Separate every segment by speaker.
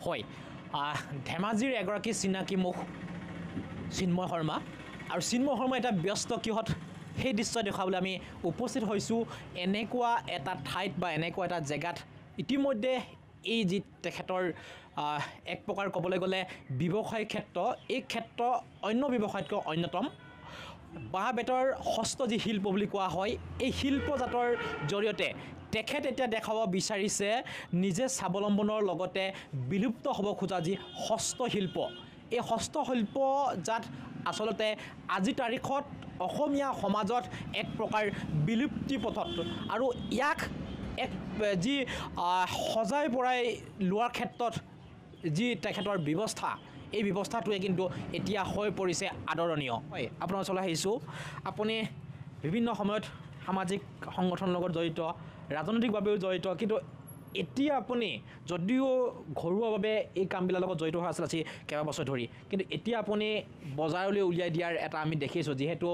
Speaker 1: হয় ধেমাজিৰ এগৰাকী চিনাকি মুখ চিন্ময় শৰ্মা আৰু চিন্ময় শৰ্মা এটা ব্যস্ত কিহত সেই দৃশ্য দেখাবলৈ আমি উপস্থিত হৈছোঁ এনেকুৱা এটা ঠাইত বা এনেকুৱা এটা জেগাত ইতিমধ্যে এই যি তেখেতৰ এক প্ৰকাৰ ক'বলৈ গ'লে ব্যৱসায়িক ক্ষেত্ৰ এই ক্ষেত্ৰ অন্য ব্যৱসায়তকৈ অন্যতম বাঁহ বেতৰ হস্ত যি শিল্প বুলি কোৱা হয় এই শিল্পজাতৰ জৰিয়তে তেখেত এতিয়া দেখাব বিচাৰিছে নিজে স্বাৱলম্বনৰ লগতে বিলুপ্ত হ'ব খোজা যি হস্তশিল্প এই হস্তশিল্প যাত আচলতে আজি তাৰিখত অসমীয়া সমাজত এক প্ৰকাৰ বিলুপ্তি পথত আৰু ইয়াক এক যি সজাই পৰাই লোৱাৰ ক্ষেত্ৰত যি তেখেতৰ ব্যৱস্থা এই ব্যৱস্থাটোৱে কিন্তু এতিয়া হৈ পৰিছে আদৰণীয় হয় আপোনাৰ ওচৰলৈ আহিছোঁ আপুনি বিভিন্ন সময়ত সামাজিক সংগঠনৰ লগত জড়িত ৰাজনৈতিকভাৱেও জড়িত কিন্তু এতিয়া আপুনি যদিও ঘৰুৱাভাৱে এই কামবিলাকৰ লগত জড়িত হৈ আছিল আজি কেইবাবছৰ ধৰি কিন্তু এতিয়া আপুনি বজাৰলৈ উলিয়াই দিয়াৰ এটা আমি দেখিছোঁ যিহেতু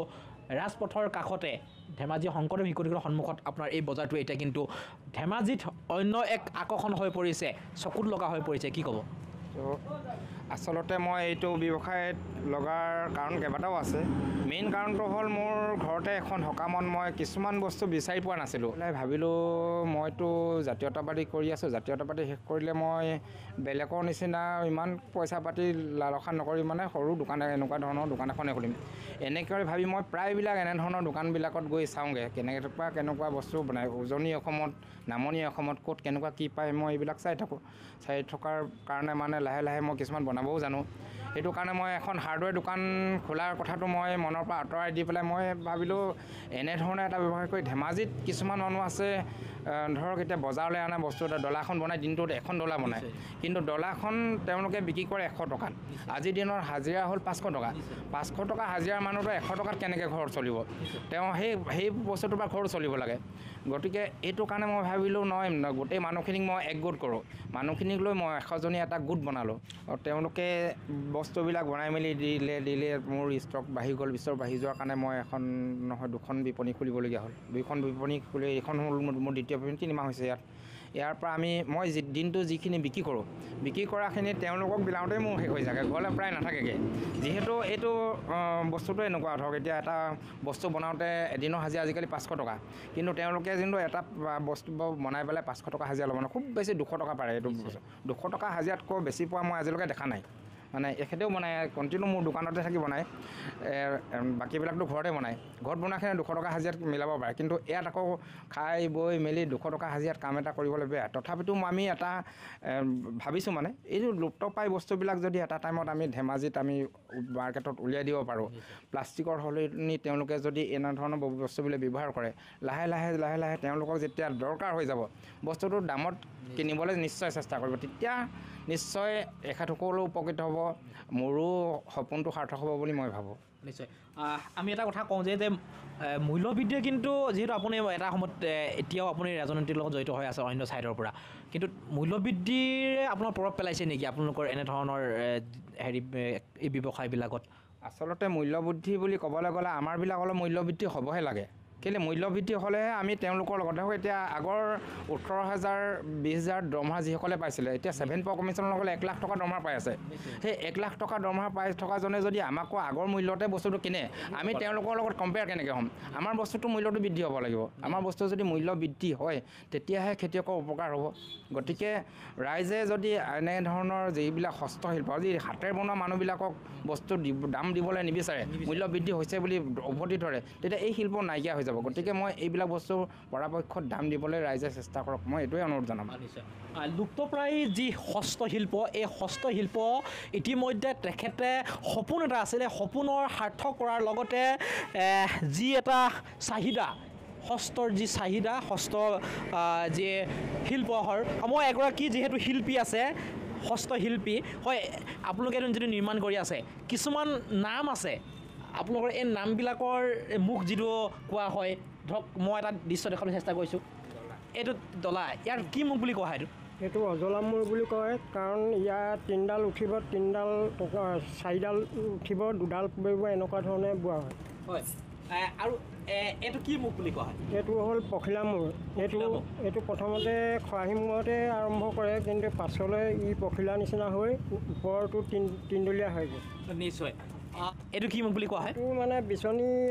Speaker 1: ৰাজপথৰ কাষতে ধেমাজি শংকৰদেৱ শিশুনিকেতনৰ সন্মুখত আপোনাৰ এই বজাৰটোৱে এতিয়া কিন্তু ধেমাজিত অন্য এক আকৰ্ষণ হৈ পৰিছে চকুত লগা হৈ পৰিছে কি ক'ব
Speaker 2: আচলতে মই এইটো ব্যৱসায়ত লগাৰ কাৰণ কেইবাটাও আছে মেইন কাৰণটো হ'ল মোৰ ঘৰতে এখন সকামত মই কিছুমান বস্তু বিচাৰি পোৱা নাছিলোঁ ভাবিলোঁ মইতো জাতীয়তাবাদী কৰি আছোঁ জাতীয়তাবাদী শেষ কৰিলে মই বেলেগৰ নিচিনা ইমান পইচা পাতি লালসা নকৰি মানে সৰু দোকান এনেকুৱা ধৰণৰ দোকান এখনে খুলিম এনেকৈ ভাবি মই প্ৰায়বিলাক এনেধৰণৰ দোকানবিলাকত গৈ চাওঁগৈ কেনেকুৱা বস্তু বনায় উজনি অসমত নামনি অসমত ক'ত কেনেকুৱা কি পায় মই এইবিলাক চাই থকাৰ কাৰণে মানে লাহে লাহে মই কিছুমান বনাবও জানো সেইটো কাৰণে মই এখন হাৰ্ডৱেৰ দোকান খোলাৰ কথাটো মই মনৰ পৰা আঁতৰাই দি পেলাই মই ভাবিলোঁ এনেধৰণে এটা ব্যৱসায় কৰি ধেমাজিত কিছুমান মানুহ আছে ধৰক এতিয়া বজাৰলৈ অনা বস্তু এটা ডলাখন বনাই দিনটোত এখন ডলা বনায় কিন্তু ডলাখন তেওঁলোকে বিক্ৰী কৰে 100 টকাত আজিৰ দিনৰ হাজিৰা হ'ল 500 টকা 500 টকা হাজিৰা মানুহটো 100 টকাত কেনেকৈ ঘৰ চলিব তেওঁ সেই বস্তুটোৰ পৰা ঘৰ চলিব লাগে গতিকে এইটো কাৰণে মই ভাবিলোঁ নহয় গোটেই মানুহখিনিক মই একগোট কৰোঁ মানুহখিনিক লৈ মই 100জনীয়া এটা গোট বনালোঁ আৰু তেওঁলোকে বস্তুবিলাক বনাই মেলি দিলে মোৰ ষ্টক বাঢ়ি গ'ল বাঢ়ি যোৱাৰ কাৰণে মই এখন নহয় 2খন বিপণী খুলিবলগীয়া হ'ল 2খন বিপণী খুলি এইখন হ'ল মোৰ দ্বিতীয় বিপণী 3 মাহ হৈছে ইয়াৰ পৰা মই দিনটো যিখিনি বিক্ৰী কৰোঁ বিক্ৰী কৰাখিনি তেওঁলোকক বিলাওঁতেই মোৰ শেষ হৈ যায়গৈ ঘৰলৈ প্ৰায় নাথাকেগৈ যিহেতু এইটো বস্তুটো এনেকুৱা ধৰক এতিয়া এটা বস্তু বনাওঁতে এদিনৰ হাজিৰা আজিকালি 500 টকা কিন্তু তেওঁলোকে যোনটো এটা বস্তু বনাই পেলাই 500 টকা হাজিৰা ল'ব খুব বেছি 200 টকা পাৰে এইটো 200 টকা হাজিৰাতকৈ বেছি পোৱা মই আজিলৈকে দেখা নাই মানে এখেতেও বনায় কণ্টিনিউ মোৰ দোকানতে থাকি বনায় বাকীবিলাকতো ঘৰতে বনায় ঘৰত বনোৱাখিনি 200 টকা হাজিৰাত মিলাব পাৰে কিন্তু ইয়াত আকৌ খাই বৈ মেলি 200 টকা হাজিৰাত কাম এটা কৰিবলৈ বেয়া তথাপিতো আমি এটা ভাবিছোঁ মানে এইটো লুপ্তপ্ৰায় বস্তুবিলাক যদি এটা টাইমত আমি ধেমাজিত আমি মাৰ্কেটত উলিয়াই দিব পাৰোঁ প্লাষ্টিকৰ সলনি তেওঁলোকে যদি এনেধৰণৰ বস্তুবিলাক ব্যৱহাৰ কৰে লাহে লাহে তেওঁলোকক যেতিয়া দৰকাৰ হৈ যাব বস্তুটোৰ দামত কিনিবলৈ নিশ্চয় চেষ্টা কৰিব তেতিয়া নিশ্চয় এখেতসকলো উপকৃত হ'ব মোৰো সপোনটো সাৰ্থক হ'ব বুলি মই ভাবোঁ
Speaker 1: নিশ্চয় আমি এটা কথা কওঁ যে মূল্যবৃদ্ধিয়ে কিন্তু যিহেতু আপুনি এটা সময়ত এতিয়াও আপুনি ৰাজনীতিৰ লগত জড়িত হৈ আছে অন্য ছাইডৰ পৰা কিন্তু মূল্যবৃদ্ধিৰে আপোনাৰ প্ৰভাৱ পেলাইছে নেকি আপোনালোকৰ এনেধৰণৰ এই ব্যৱসায়বিলাকত
Speaker 2: আচলতে মূল্যবৃদ্ধি বুলি ক'বলৈ গ'লে আমাৰবিলাক অলপ মূল্যবৃদ্ধি হ'বহে লাগে কেলৈ মূল্যবৃদ্ধি হ'লেহে আমি তেওঁলোকৰ লগত দেখোঁ এতিয়া আগৰ 18,000 20,000 দৰমহা যিসকলে পাইছিলে এতিয়া 7 পাৱাৰ কমিশ্যনৰ লগতে 1 লাখ টকা দৰমহা পাই আছে সেই 1 লাখ টকা দৰমহা পাই থকাজনে যদি আমাকো আগৰ মূল্যতে বস্তুটো কিনে আমি তেওঁলোকৰ লগত কম্পেয়াৰ কেনেকৈ হ'ম আমাৰ বস্তুটোৰ মূল্যটো বৃদ্ধি হ'ব লাগিব আমাৰ বস্তু যদি মূল্য বৃদ্ধি হয় তেতিয়াহে খেতিয়কৰ উপকাৰ হ'ব গতিকে ৰাইজে যদি এনেধৰণৰ যিবিলাক হস্তশিল্প যি হাতেৰে বনোৱা মানুহবিলাকক বস্তু দাম দিবলৈ নিবিচাৰে মূল্য বৃদ্ধি হৈছে বুলি উভতি ধৰে তেতিয়া এই শিল্প নাইকিয়া হৈ যাব গতিকে মই এইবিলাক বস্তু পৰাপক্ষত দাম দিবলৈ ৰাইজে চেষ্টা কৰক মই এইটোৱে অনুৰোধ জনাম
Speaker 1: লুপ্তপ্ৰায় যি হস্তশিল্প এই হস্তশিল্প ইতিমধ্যে তেখেতে সপোন এটা আছিলে সপোনৰ সাৰ্থক কৰাৰ লগতে যি এটা চাহিদা হস্তৰ যি চাহিদা হস্ত যি শিল্প হয় মই এগৰাকী যিহেতু শিল্পী আছে হস্তশিল্পী হয় আপোনালোকে যিটো নিৰ্মাণ কৰি আছে কিছুমান নাম আছে আপোনালোকৰ এই নামবিলাকৰ মুখ যিটো কোৱা হয় ধৰক মই এটা দৃশ্য দেখাবলৈ চেষ্টা কৰিছোঁ এইটো ডলা ইয়াৰ কি মুখ বুলি কোৱা হয়
Speaker 3: এইটো অজলা মূৰ বুলি কয় কাৰণ ইয়াত 3ডাল উঠিব 3ডাল 4ডাল উঠিব 2ডাল পৰিব এনেকুৱা ধৰণে বোৱা হয়
Speaker 1: আৰু এইটো কি মুখ বুলি কোৱা হয়
Speaker 3: এইটো হ'ল পখিলা মূৰ। এইটো প্ৰথমতে খৰাহি মূৰতে আৰম্ভ কৰে, কিন্তু পাছলৈ ই পখিলা নিচিনা হৈ ওপৰটো তিনদলীয়া হয়গৈ।
Speaker 1: নিশ্চয় এইটো কি মুখ বুলি কোৱা হয়
Speaker 3: এইটো মানে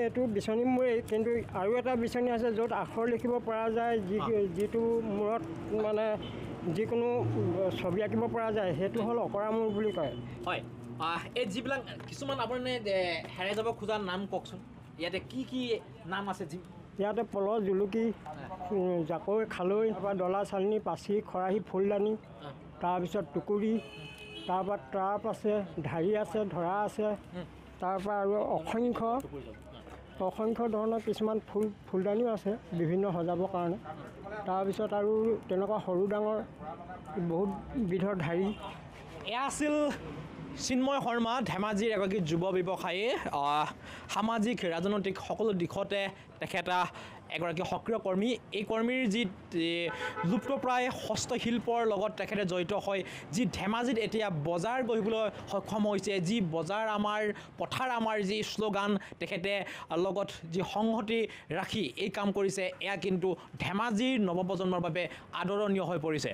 Speaker 3: এইটো বিচনী মূৰেই, কিন্তু আৰু এটা বিচনী আছে য'ত আখৰ লিখিব পৰা যায়, যিটো মূৰত মানে যিকোনো ছবি আঁকিব পৰা যায়, সেইটো হ'ল অকৰা মূৰ বুলি কয়।
Speaker 1: হয় এই যিবিলাক কিছুমান আপুনি হেৰাই যাব খোজা নাম কওকচোন, ইয়াতে কি কি নাম আছে?
Speaker 3: ইয়াতে পল, জুলুকি, জাকৈ, খালৈ, তাৰপৰা ডলা, চালনী, পাচি, খৰাহি, ফুলদানি, তাৰপিছত টুকুৰি, তাৰপৰা ট্ৰাপ আছে, ঢাৰি আছে, ধৰা আছে, তাৰপৰা আৰু অসংখ্য ধৰণৰ কিছুমান ফুলদানিও আছে বিভিন্ন সজাবৰ কাৰণে। তাৰপিছত আৰু তেনেকুৱা সৰু ডাঙৰ বহুত বিধৰ ঢাৰি।
Speaker 1: এয়া আছিল চিন্ময় শৰ্মা, ধেমাজিৰ এগৰাকী যুৱ ব্যৱসায়ী, সামাজিক ৰাজনৈতিক সকলো দিশতে তেখেত এগৰাকী সক্ৰিয় কৰ্মী। এই কৰ্মীৰ যি লুপ্তপ্ৰায় হস্তশিল্পৰ লগত তেখেতে জড়িত হয়, যি ধেমাজিত এতিয়া বজাৰ গঢ়িবলৈ সক্ষম হৈছে, যি বজাৰ আমাৰ পথাৰ আমাৰ যি শ্লোগান তেখেতে লগত যি সংহতি ৰাখি এই কাম কৰিছে, এয়া কিন্তু ধেমাজিৰ নৱপ্ৰজন্মৰ বাবে আদৰণীয় হৈ পৰিছে।